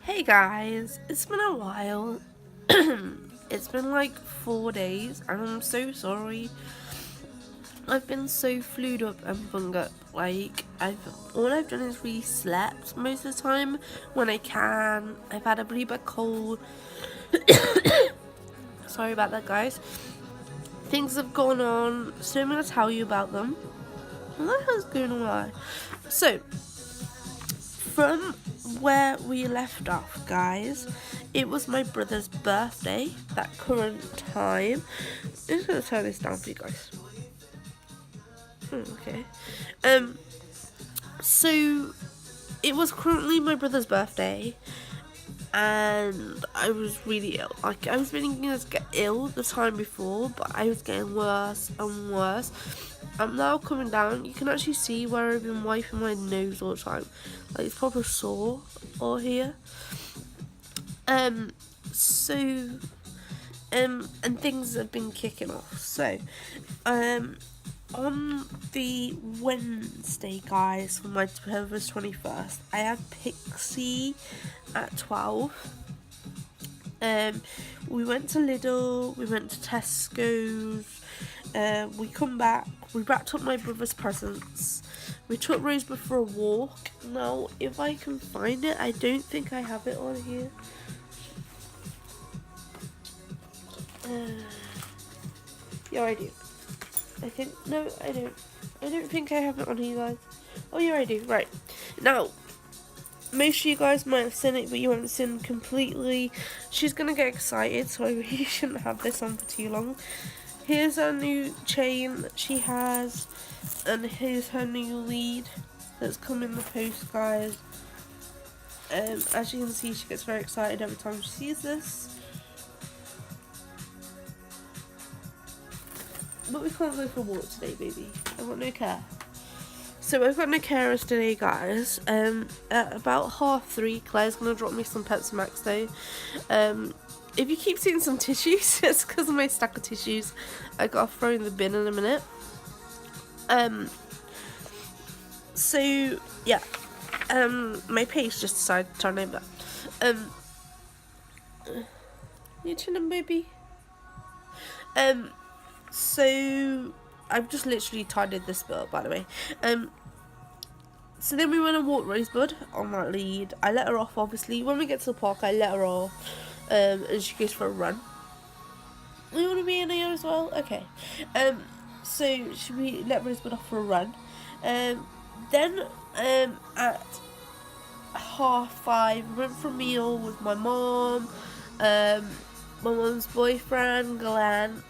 Hey guys, it's been a while. It's been like 4 days and I'm so sorry. I've been so flued up and bung up. All I've done is really slept most of the time when I can. I've had a really bad cold. Sorry about that, guys. Things have gone on, so I'm gonna tell you about them. What the hell's going on? So, from where we left off, guys, it was my brother's birthday that current time. I'm just gonna turn this down for you guys. Okay. So it was currently my brother's birthday, and I was really ill. Like, I was beginning to get ill the time before, but I was getting worse and worse. I'm now coming down. You can actually see where I've been wiping my nose all the time. Like, it's proper sore all here. And things have been kicking off. So, on the Wednesday, guys, for my brother's 21st, I had Pixie at 12. We went to Lidl, we went to Tesco's, we come back, we wrapped up my brother's presents, we took Rosebud for a walk. Now, if I can find it, I don't think I have it on here. Yeah, I do. No, I don't. I don't think I have it on here, guys. Oh, yeah, I do. Right. Now, most of you guys might have seen it, but you haven't seen completely. She's going to get excited, so I really shouldn't have this on for too long. Here's her new chain that she has, and here's her new lead that's come in the post, guys. As you can see, she gets very excited every time she sees this. But we can't go for a walk today, baby. I've got no care. So I've got no carers today, guys. At about 3:30, Claire's gonna drop me some Pepsi Max though. If you keep seeing some tissues, it's because of my stack of tissues. I gotta throw in the bin in a minute. So yeah. My page just decided to turn over. You chilling, baby? So I've just literally tidied this bit up, by the way. So then we went and walked Rosebud on that lead. I let her off, obviously. When we get to the park, I let her off, and she goes for a run. You want to be in here as well? Okay. So should we let Rosebud off for a run? Then at 5:30, we went for a meal with my mom, my mom's boyfriend, Glenn,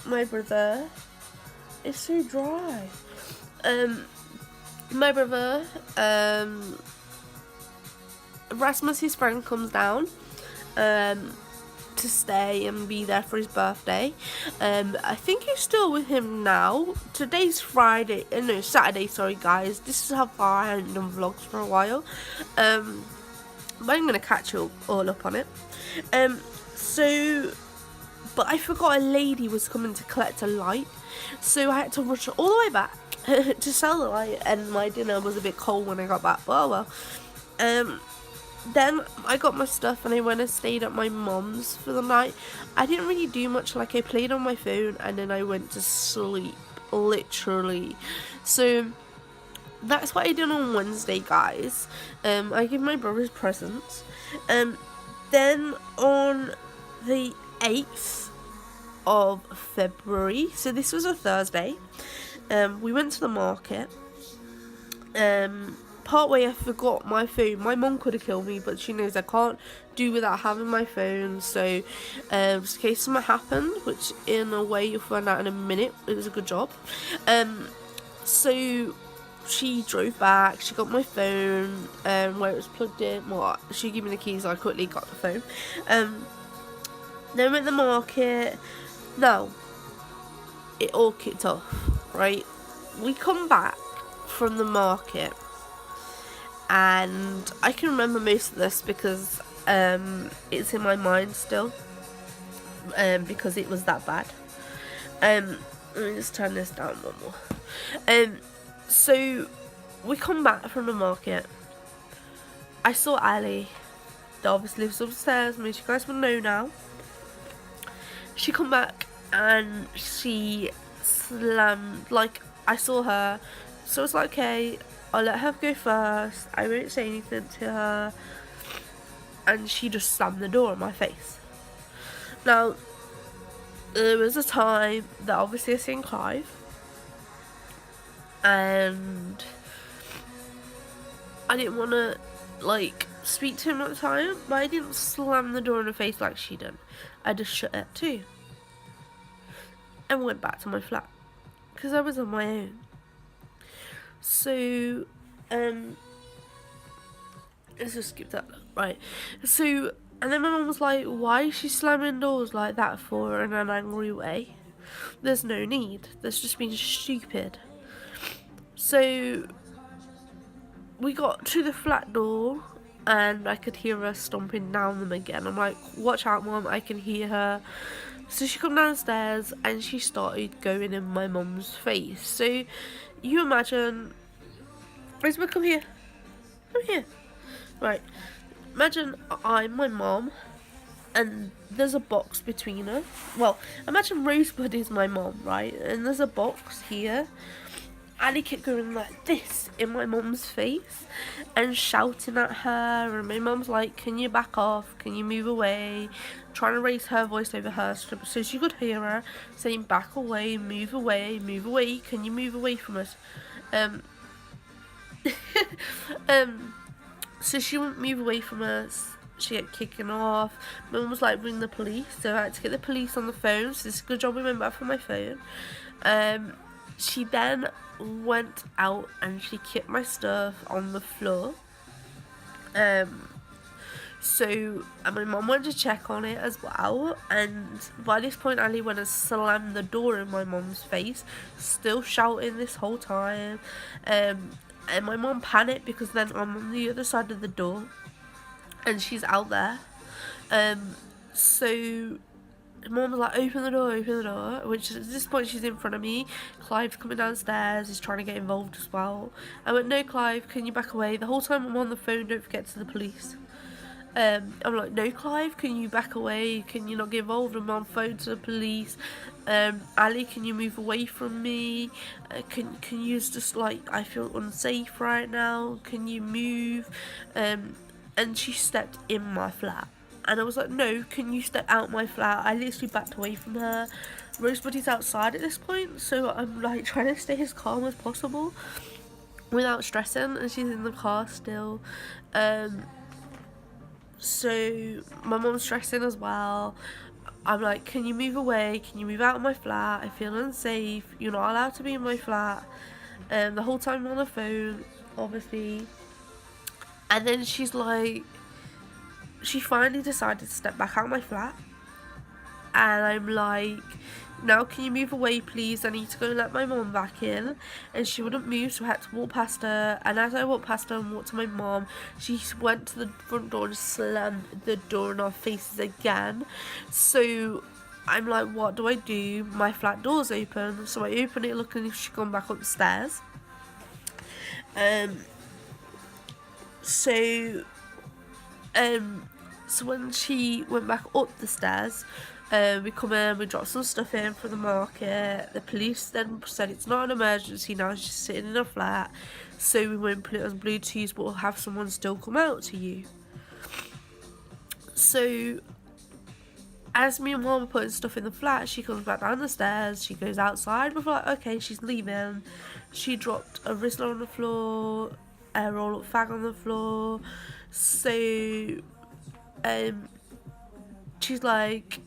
my brother. It's so dry. My brother, Rasmus, his friend, comes down to stay and be there for his birthday. I think he's still with him now. Today's Friday, no, Saturday, sorry guys. This is how far I haven't done vlogs for a while. But I'm gonna catch you all up on it. But I forgot a lady was coming to collect a light, so I had to rush all the way back to sell the light, and my dinner was a bit cold when I got back, but oh well. Then I got my stuff and I went and stayed at my mom's for the night. I didn't really do much, like I played on my phone and then I went to sleep, literally. So that's what I did on Wednesday, guys. I gave my brother's presents. Then on the 8th of February, so this was a Thursday, we went to the market. Part way I forgot my phone. My mom could have killed me, but she knows I can't do without having my phone, so just in case something happened, which in a way you'll find out in a minute. It was a good job. So she drove back, she got my phone where it was plugged in. Well, she gave me the keys, so I quickly got the phone. Then we went to the market. Now, it all kicked off, right? We come back from the market, and I can remember most of this because it's in my mind still, because it was that bad. Let me just turn this down one more. So we come back from the market, I saw Ali, that obviously lives upstairs, most you guys will know now. She come back and she slammed, like, I saw her, so it's like, okay, I'll let her go first, I won't say anything to her, and she just slammed the door in my face. Now, there was a time that obviously I seen Clive, and I didn't want to, like, speak to him at the time, but I didn't slam the door in her face like she did. I just shut it too and went back to my flat because I was on my own. So let's just skip that, right? So, and then my mum was like, why is she slamming doors like that for in an angry way? There's no need, that's just being stupid. So we got to the flat door and I could hear her stomping down them again. I'm like, watch out, Mum, I can hear her. So she come downstairs and she started going in my mum's face. So you imagine, Elizabeth, come here. Come here. Right. Imagine I'm my mum and there's a box between us. Well, imagine Rosebud is my mum, right? And there's a box here. Ali kept going like this in my mum's face and shouting at her, and my mum's like, can you back off, can you move away, trying to raise her voice over her so she could hear her saying back away, move away, can you move away from us. So she wouldn't move away from us. She got kicking off. My mum was like, ring the police, so I had to get the police on the phone, so it's a good job we went back for my phone. She then went out and she kicked my stuff on the floor. So my mum went to check on it as well, and by this point Ali went and slammed the door in my mum's face, still shouting this whole time. And my mum panicked because then I'm on the other side of the door and she's out there. So Mum was like, open the door, which at this point she's in front of me. Clive's coming downstairs, he's trying to get involved as well. I went, no, Clive, can you back away? The whole time I'm on the phone, don't forget to the police. I'm like, no, Clive, can you back away? Can you not get involved? I'm on phone to the police. Ali, can you move away from me? Can you just, like, I feel unsafe right now, can you move? And she stepped in my flat. And I was like, no, can you step out my flat? I literally backed away from her. Rosebuddy's outside at this point, so I'm like trying to stay as calm as possible without stressing, and she's in the car still. So my mum's stressing as well. I'm like, can you move away? Can you move out of my flat? I feel unsafe. You're not allowed to be in my flat. The whole time I'm on the phone, obviously. And then she's like, she finally decided to step back out of my flat, and I'm like, now can you move away please, I need to go and let my mum back in. And she wouldn't move, so I had to walk past her, and as I walked past her and walked to my mum, she went to the front door and slammed the door in our faces again. So I'm like, what do I do? My flat door's open, so I open it looking if she's gone back upstairs. So when she went back up the stairs, we come in, we dropped some stuff in for the market. The police then said it's not an emergency now, she's just sitting in a flat, so we won't put it on Bluetooth, but we'll have someone still come out to you. So as me and Mum are putting stuff in the flat, she comes back down the stairs, she goes outside, we're like, okay, she's leaving. She dropped a Rizzler on the floor, a roll-up fag on the floor. So she's like,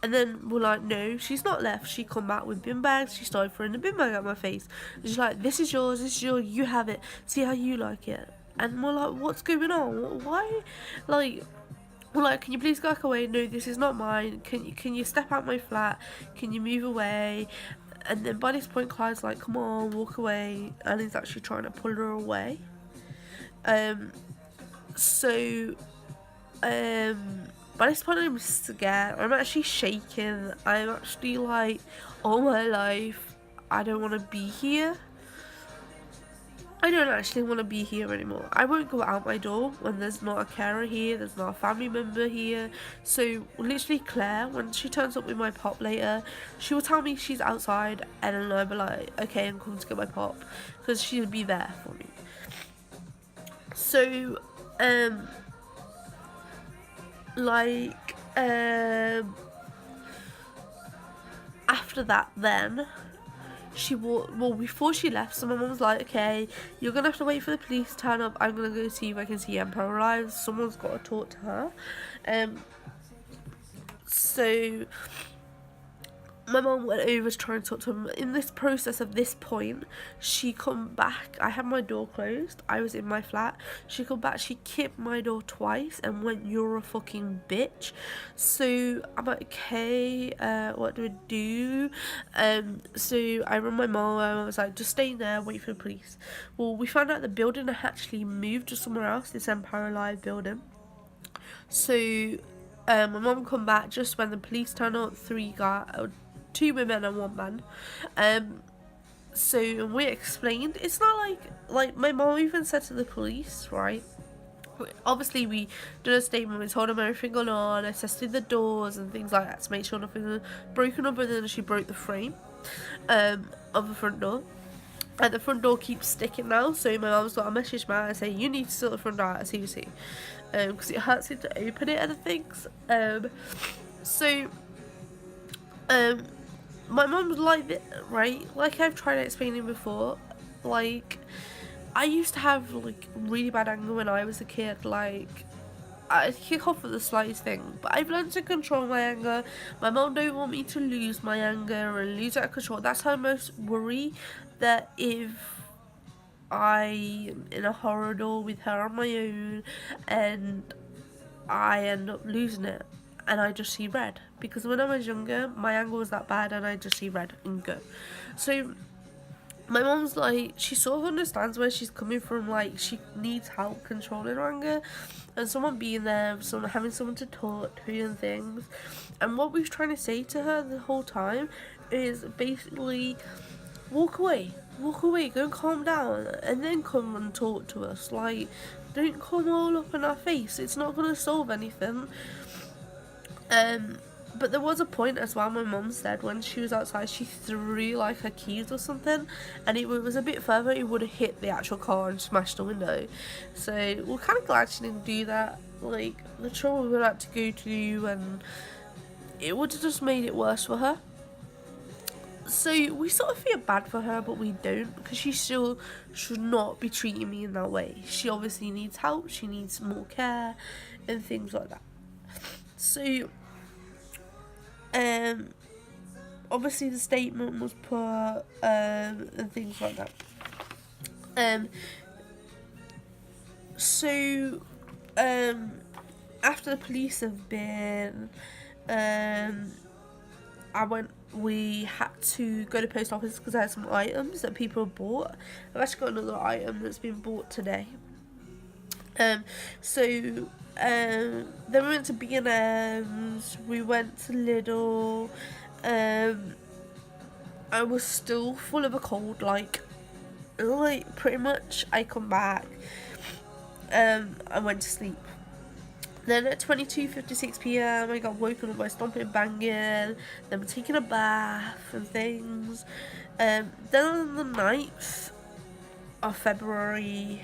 and then we're like, no, she's not left. She come back with bin bags. She started throwing the bin bag at my face. And she's like, this is yours, you have it, see how you like it. And we're like, what's going on? Why? Like, we're like, can you please go back away? No, this is not mine. Can you step out my flat? Can you move away? And then by this point Clive's like, come on, walk away, and he's actually trying to pull her away. By this point I'm scared, I'm actually shaking, I'm actually like, all my life, I don't want to be here. I don't actually want to be here anymore. I won't go out my door when there's not a carer here, there's not a family member here. So literally Claire, when she turns up with my pop later, she will tell me she's outside and then I'll be like, okay, I'm coming to get my pop, because she'll be there for me. So, after that then, before she left, so my mum was like, okay, you're gonna have to wait for the police to turn up. I'm gonna go see if I can see Empire Alive. Someone's got to talk to her. So my mum went over to try and talk to him. In this process of this point, she come back. I had my door closed. I was in my flat. She come back. She kicked my door twice and went, "You're a fucking bitch." So I'm like, okay, what do I do? So I rang my mum and I was like, just stay there, wait for the police. Well, we found out the building had actually moved to somewhere else, this Empire Alive building. So my mum come back just when the police turned up, 2 women and 1 man. So we explained, it's not like my mom even said to the police, right? Obviously we did a statement, we told them everything going on, assessed the doors and things like that to make sure nothing was broken up, and then she broke the frame of the front door. And the front door keeps sticking now, so my mum's got a message man and saying, you need to sort the front door out, seriously, because it hurts him to open it and things. My mum's like it, right? Like I've tried explaining before, like I used to have like really bad anger when I was a kid. Like I'd kick off at the slightest thing, but I've learned to control my anger. My mum don't want me to lose my anger and lose out of control. That's her most worry, that if I am in a corridor with her on my own and I end up losing it and I just see red, because when I was younger my anger was that bad and I just see red and go. So my mom's like, she sort of understands where she's coming from. Like she needs help controlling her anger and someone being there, having someone to talk to and things. And what we was trying to say to her the whole time is basically, walk away, go and calm down and then come and talk to us. Like, don't come all up in our face, it's not going to solve anything. But there was a point as well, my mum said, when she was outside she threw like her keys or something, and it was a bit further, it would have hit the actual car and smashed the window. So we're kind of glad she didn't do that. Like the trouble we had to go to, and it would have just made it worse for her. So we sort of feel bad for her, but we don't, because she still should not be treating me in that way. She obviously needs help, she needs more care and things like that. So obviously the statement was put and things like that. So after the police have been, we had to go to the post office because I had some items that people have bought. I've actually got another item that's been bought today. Then we went to B&M's, we went to Lidl. I was still full of a cold, like pretty much. I come back, I went to sleep. Then at 22:56 p.m. I got woken up by stomping and banging, then taking a bath and things. Then on the 9th of February,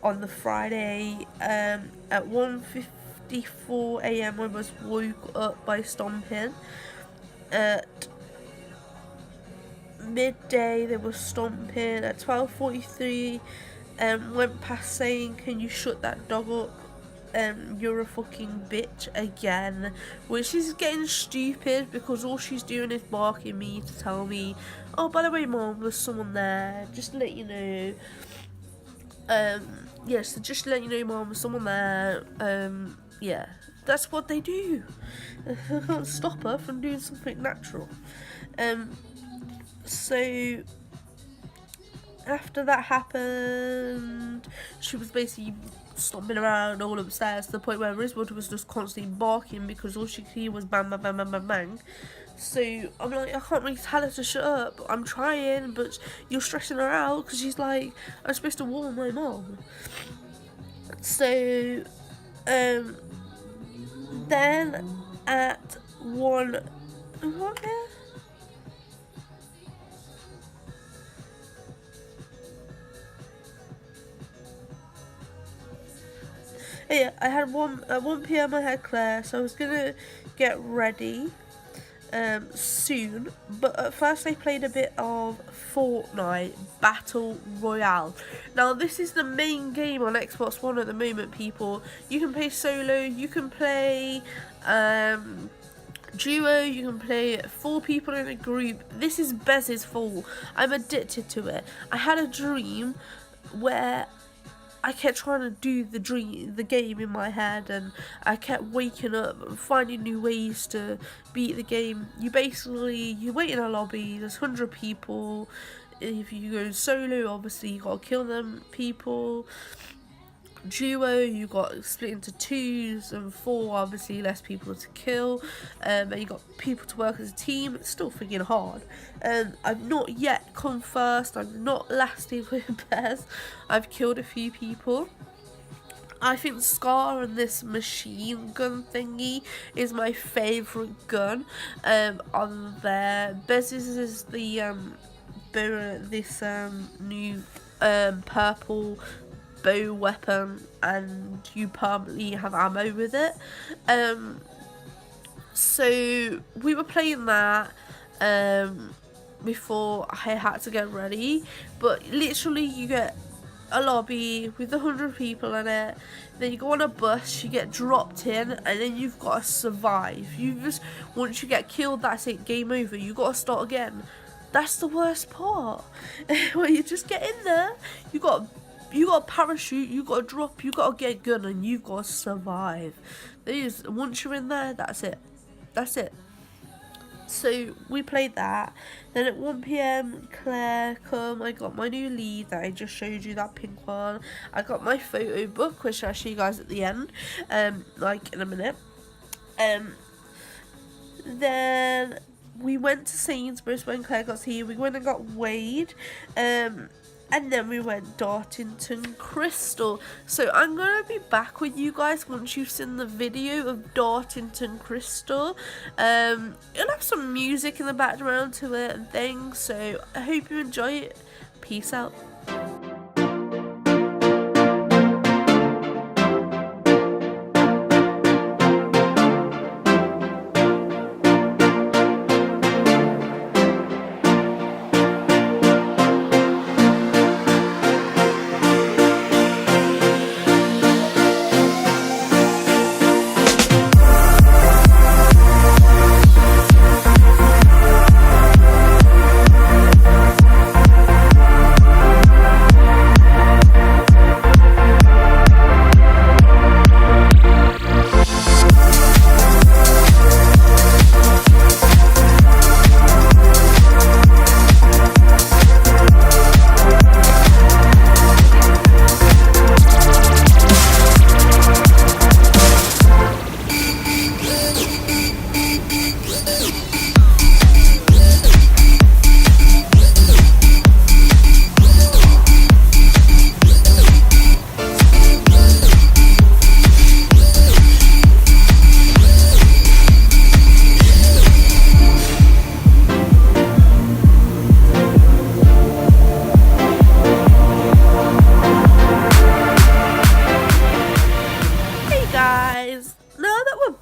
on the Friday, at 1:54 a.m. I was woke up by stomping. At midday they were stomping. At 12:43 went past saying, can you shut that dog up, you're a fucking bitch again, which is getting stupid because all she's doing is barking me to tell me, oh, by the way mom, there's someone there, just to let you know. Yes, so just to let you know mom, there's someone there. Yeah, that's what they do. I can't stop her from doing something natural. So after that happened, she was basically stomping around all upstairs to the point where Riswood was just constantly barking because all she could hear was bang, bang, bang, bang, bang, bang. So I'm like, I can't really tell her to shut up. I'm trying, but you're stressing her out because she's like, I'm supposed to warn my mom. So then at one, what here? Yeah, I had at 1 p.m. I had Claire, so I was gonna get ready soon, but at first I played a bit of Fortnite Battle Royale. Now this is the main game on Xbox One at the moment, people. You can play solo, you can play duo, you can play 4 people in a group. This is Bez's fault. I'm addicted to it. I had a dream where I kept trying to do the game in my head, and I kept waking up and finding new ways to beat the game. You wait in a lobby, there's 100 people. If you go solo, obviously you gotta kill them people. Duo, you got split into 2s, and 4, obviously less people to kill, and you got people to work as a team. It's still freaking hard. I've not yet come first. I've not lasted with Bez. I've killed a few people. I think Scar and this machine gun thingy is my favourite gun on there. Bez's is the new purple bow weapon, and you permanently have ammo with it. So we were playing that before I had to get ready, but literally you get a lobby with 100 people in it, then you go on a bus, you get dropped in, and then you've got to survive. Once you get killed, that's it, game over. You got to start again. That's the worst part. Where you just get in there, you got a parachute, you got to drop, you got to get a gun, and you've got to survive. Once you're in there, that's it. That's it. So we played that. Then at 1 p.m, Claire come. I got my new lead that I just showed you, that pink one. I got my photo book, which I'll show you guys at the end, like in a minute. Then we went to Sainsbury's when Claire got here. We went and got Wade. And then we went Dartington Crystal. So I'm going to be back with you guys once you've seen the video of Dartington Crystal. It'll have some music in the background to it and things. So I hope you enjoy it. Peace out.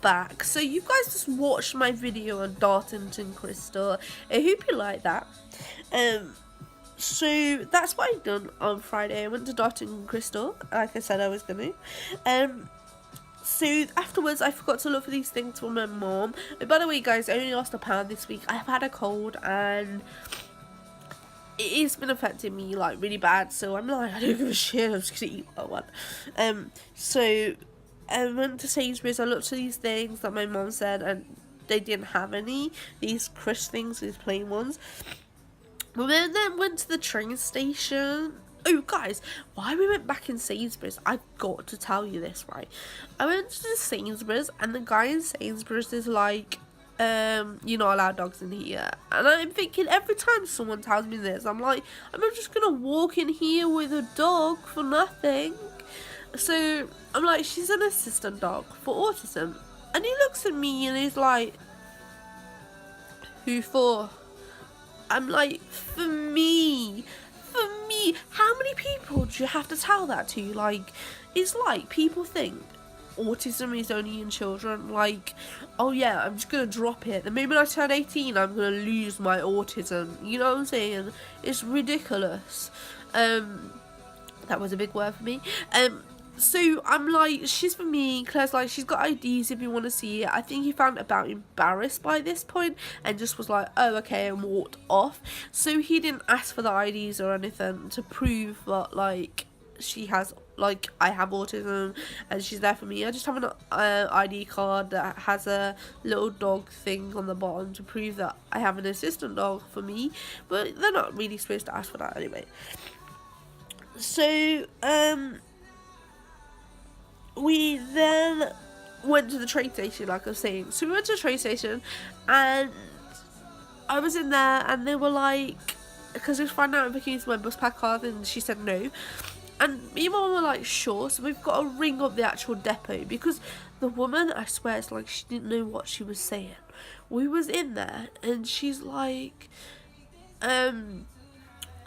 Back. So you guys just watched my video on Dartington Crystal. I hope you like that. So that's what I done on Friday. I went to Dartington Crystal, like I said I was gonna. So afterwards I forgot to look for these things for my mom. By the way guys, I only lost £1 this week. I've had a cold and it's been affecting me like really bad, so I'm like, I don't give a shit, I'm just gonna eat that one. So I went to Sainsbury's, I looked at these things that my mom said, and they didn't have any. These crisp things, these plain ones. We then went to the train station. Oh, guys, why we went back in Sainsbury's, I've got to tell you this, right? I went to the Sainsbury's, and the guy in Sainsbury's is like, you're not allowed dogs in here. And I'm thinking, every time someone tells me this, I'm like, I'm not just gonna walk in here with a dog for nothing. So I'm like, she's an assistant dog for autism. And he looks at me and he's like, who for? I'm like, for me. For me. How many people do you have to tell that to? Like, it's like people think autism is only in children. Like, oh yeah, I'm just gonna drop it. The moment I turn 18, I'm gonna lose my autism. You know what I'm saying? It's ridiculous. That was a big word for me. So I'm like, she's for me. Claire's like, she's got IDs if you want to see it. I think he found about embarrassed by this point and just was like, oh, okay, and walked off. So he didn't ask for the IDs or anything to prove that, like, she has, like, I have autism and she's there for me. I just have an ID card that has a little dog thing on the bottom to prove that I have an assistant dog for me. But they're not really supposed to ask for that anyway. So, we then went to the train station, like I was saying. So we went to the train station and I was in there and they were like, because we was finding out if I can use my bus pass card, and she said no. And me and mum were like, sure. So we've got to ring up the actual depot, because the woman, I swear, it's like she didn't know what she was saying. We was in there and she's like,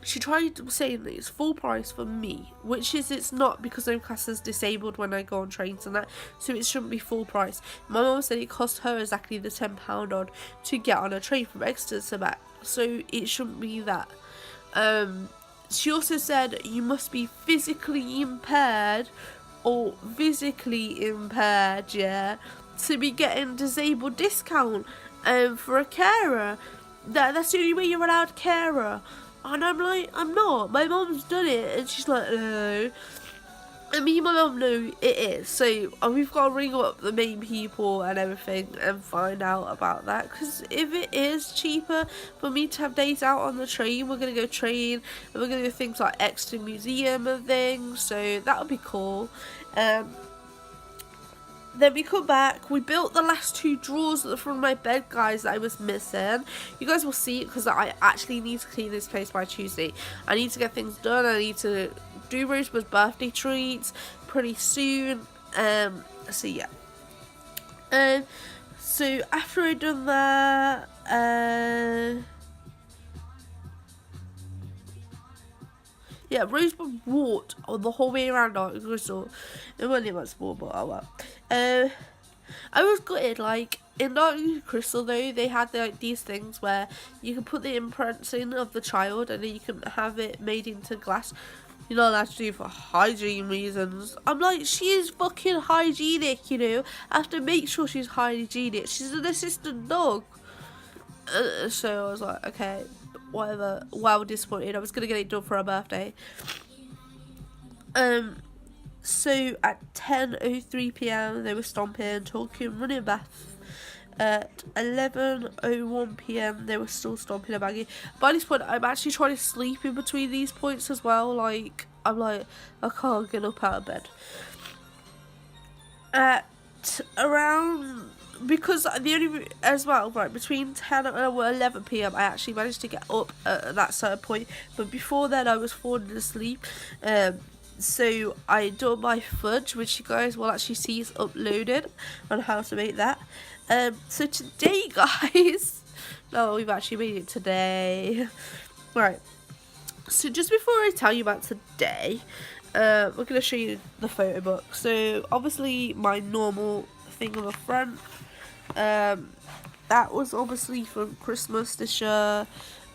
she tried saying that it's full price for me, which is it's not, because I'm classed as disabled when I go on trains and that, so it shouldn't be full price. My mum said it cost her exactly the £10 odd to get on a train from Exeter to back, so it shouldn't be that. She also said you must be physically impaired or physically impaired, yeah, to be getting disabled discount for a carer. That's the only way you're allowed carer. And I'm like, I'm not. My mum's done it. And she's like, no. And me and my mum know it is. So we've got to ring up the main people and everything and find out about that. Because if it is cheaper for me to have days out on the train, we're going to go train. And we're going to do things like Exeter Museum and things. So that would be cool. Then we come back, we built the last 2 drawers at the front of my bed, guys, that I was missing. You guys will see it because I actually need to clean this place by Tuesday. I need to get things done. I need to do Rosebud's birthday treats pretty soon. So yeah. So after I'd done that, yeah, Rosebud walked on the whole way around Dark Crystal. It wasn't much more, but oh well. I was gutted, like, in Dark Crystal though, they had like these things where you can put the imprints in of the child and then you can have it made into glass. You're not allowed to do it for hygiene reasons. I'm like, she is fucking hygienic, you know. I have to make sure she's hygienic. She's an assistant dog. So I was like, okay, whatever. Wow, disappointed. I was gonna get it done for her birthday. So at 10:03 p.m. they were stomping, talking, running a bath. At 11:01 p.m. they were still stomping a baggy. By this point, I'm actually trying to sleep in between these points as well. Like, I'm like, I can't get up out of bed. At around, because the only, as well, right, between 10 and 11 p.m. I actually managed to get up at that certain point. But before then, I was falling asleep. So I done my fudge, which you guys will actually see is uploaded on how to make that. So today, guys, no, we've actually made it today. Right. So just before I tell you about today, we're going to show you the photo book. So obviously my normal thing on the front, that was obviously from Christmas this year.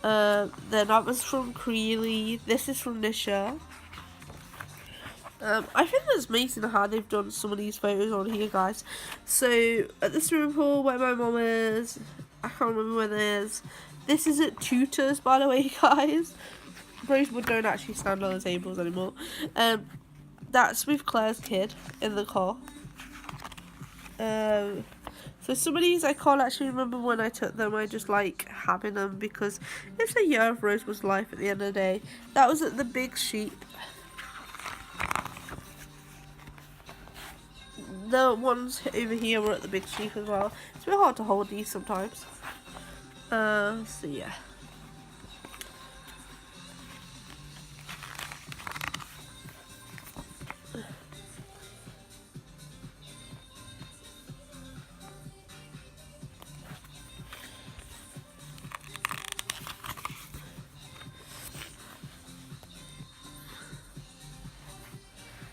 Then that was from Creeley. This is from this year. I think it's amazing how they've done some of these photos on here, guys. So at the swimming pool where my mum is, I can't remember where it is. This is at Tutors, by the way, guys. Rosebud don't actually stand on the tables anymore. That's with Claire's kid in the car. So some of these I can't actually remember when I took them. I just like having them because it's a year of Rosebud's life at the end of the day. That was at the Big Sheep. the ones over here were at the big sheep as well. It's a bit hard to hold these sometimes. So yeah.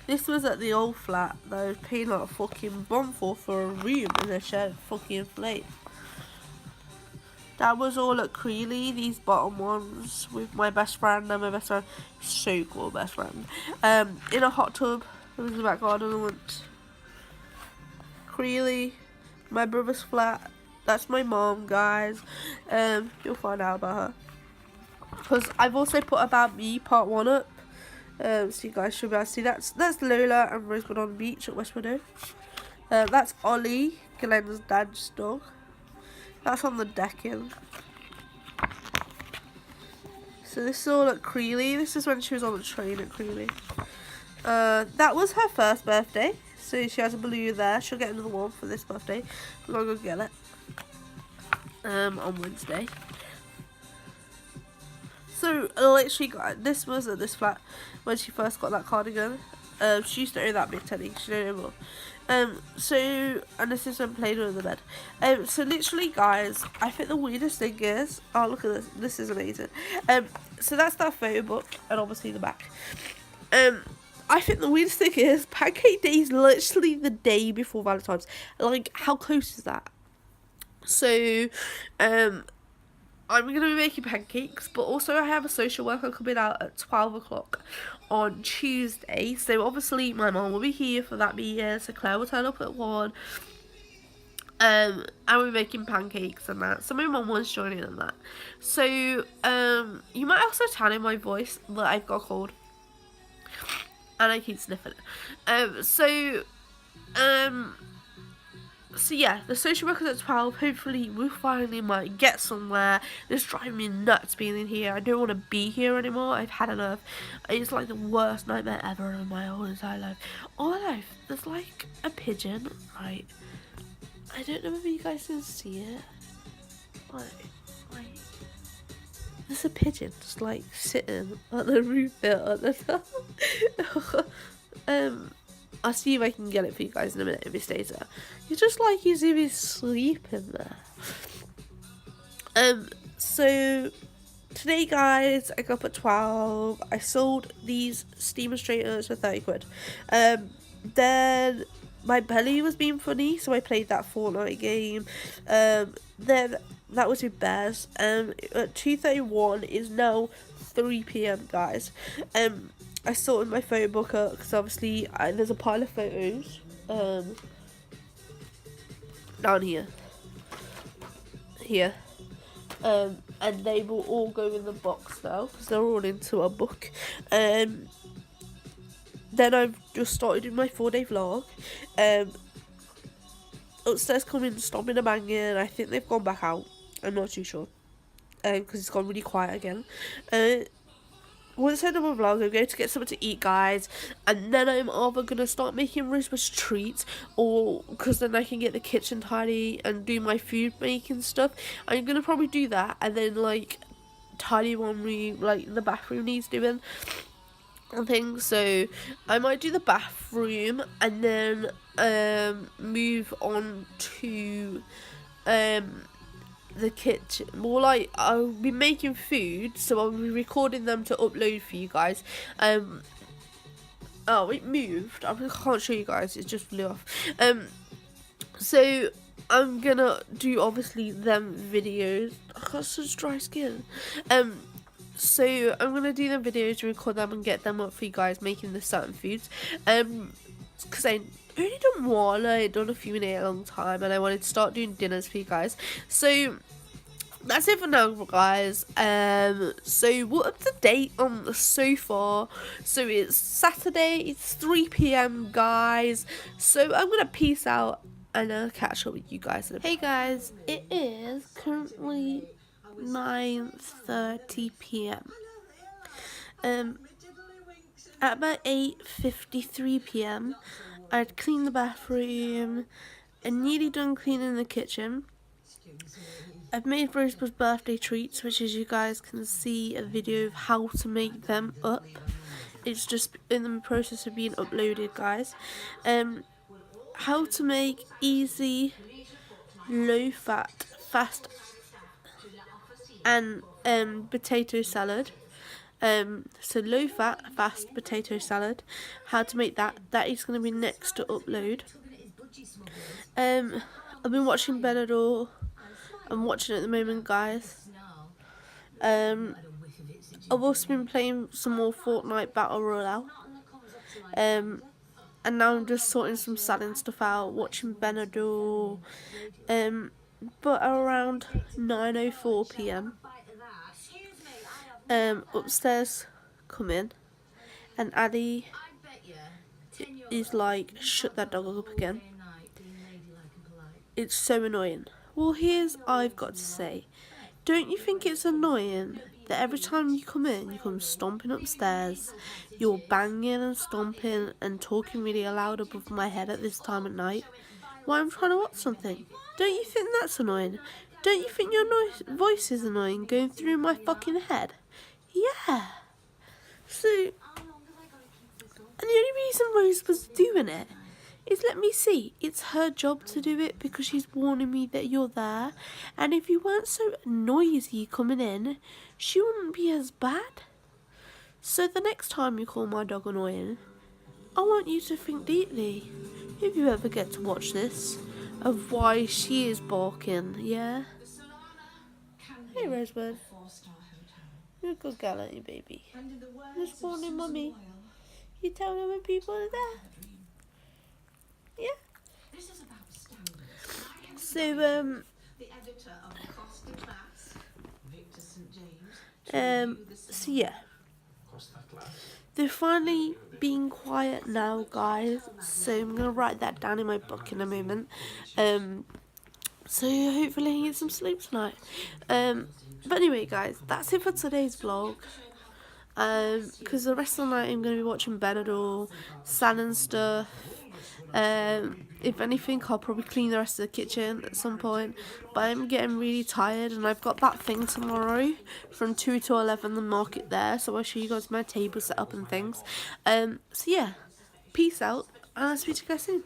This was at the old flat that I was paying like a fucking bomb for a room in a shared fucking flat. That was all at Creeley, these bottom ones with my best friend and my best friend, so cool best friend. In a hot tub, it was the back garden I went. Creeley, my brother's flat, that's my mom, guys. You'll find out about her. Because I've also put About Me part 1 up. So you guys should be able to see that's Lola and Rosebud on the beach at West Meadow. That's Ollie, Glenn's dad's dog. That's on the decking. So this is all at Creeley. This is when she was on the train at Creeley. That was her first birthday. So she has a balloon there. She'll get another one for this birthday. We're gonna go get it. On Wednesday. So literally, this was at this flat when she first got that cardigan. She used to own that big teddy. She don't know more. And this is when played under the bed. So literally, guys, I think the weirdest thing is, oh look at this. This is amazing. So that's that photo book, and obviously the back. I think the weirdest thing is Pancake Day is literally the day before Valentine's. Like, how close is that? So, I'm going to be making pancakes, but also I have a social worker coming out at 12 o'clock on Tuesday. So obviously my mum will be here for that meeting, so Claire will turn up at 1. And we're making pancakes and that. So my mum was joining in that. So, you might also tell in my voice that I've got a cold. And I keep sniffing it. So yeah, the social worker's at 12. Hopefully we finally might get somewhere. It's driving me nuts being in here. I don't want to be here anymore. I've had enough. It's like the worst nightmare ever in my whole entire life. All my life, there's like a pigeon, right? I don't know if you guys can see it. Like there's a pigeon just like sitting on the roof there on the top. I'll see if I can get it for you guys in a minute if it stays there. He's just like he's even sleeping there. So today, guys, I got up at 12. I sold these demonstrators for 30 quid. Then my belly was being funny, so I played that Fortnite game. Then that was with Bears. At 2:31 is now 3 PM, guys. I sorted my photo book up because obviously there's a pile of photos down here, and they will all go in the box now because they're all into a book. Then I've just started doing my 4-day vlog. Upstairs coming, stomping and banging. I think they've gone back out. I'm not too sure because it's gone really quiet again. Once I do my vlog, I'm going to get something to eat, guys, and then I'm either going to start making Rosebud's treats, or because then I can get the kitchen tidy and do my food making stuff. I'm going to probably do that, and then like tidy one room, like the bathroom needs doing and things. So I might do the bathroom and then move on to the kitchen. More like I'll be making food, so I'll be recording them to upload for you guys. Oh, it moved. I can't show you guys, it just flew off. So I'm gonna do obviously them videos. I got such dry skin. So I'm gonna do them videos, record them and get them up for you guys, making the certain foods. Because I only done one, I done a few in a long time, and I wanted to start doing dinners for you guys. So that's it for now, guys. So we're up to date on so far. So it's Saturday, it's 3 PM, guys. So I'm gonna peace out and I'll catch up with you guys in a bit. Hey guys, it is currently 9:30 PM. At about 8:53 PM, I'd cleaned the bathroom and nearly done cleaning the kitchen. I've made Rosebud's birthday treats, which as you guys can see a video of how to make them up. It's just in the process of being uploaded, guys. How to make easy, low fat, fast and potato salad. So low fat, fast potato salad. How to make that. That is going to be next to upload. I've been watching Benidorm. I'm watching it at the moment, guys. I've also been playing some more Fortnite Battle Royale. And now I'm just sorting some selling stuff out, watching Benidorm. But around 9:04 PM, upstairs come in, and Addie is like, shut that dog up again. It's so annoying. Well, here's I've got to say. Don't you think it's annoying that every time you come stomping upstairs, you're banging and stomping and talking really loud above my head at this time of night while I'm trying to watch something? Don't you think that's annoying? Don't you think your voice is annoying going through my fucking head? Yeah. So, and the only reason Rose was doing it is, let me see, it's her job to do it because she's warning me that you're there, and if you weren't so noisy coming in, she wouldn't be as bad. So the next time you call my dog annoying, I want you to think deeply, if you ever get to watch this, of why she is barking, yeah? Hey Rosebud, you're a good gal, aren't you, baby? Just warning mummy, you tell me when people are there. Yeah. So so yeah. They're finally being quiet now, guys. So I'm gonna write that down in my book in a moment. So hopefully I get some sleep tonight. But anyway, guys, that's it for today's vlog. Because the rest of the night I'm gonna be watching Benidorm, San and stuff. If anything, I'll probably clean the rest of the kitchen at some point, but I'm getting really tired, and I've got that thing tomorrow from 2 to 11, the market there, so I'll show you guys my table set up and things. So yeah, peace out, and I'll speak to you guys soon.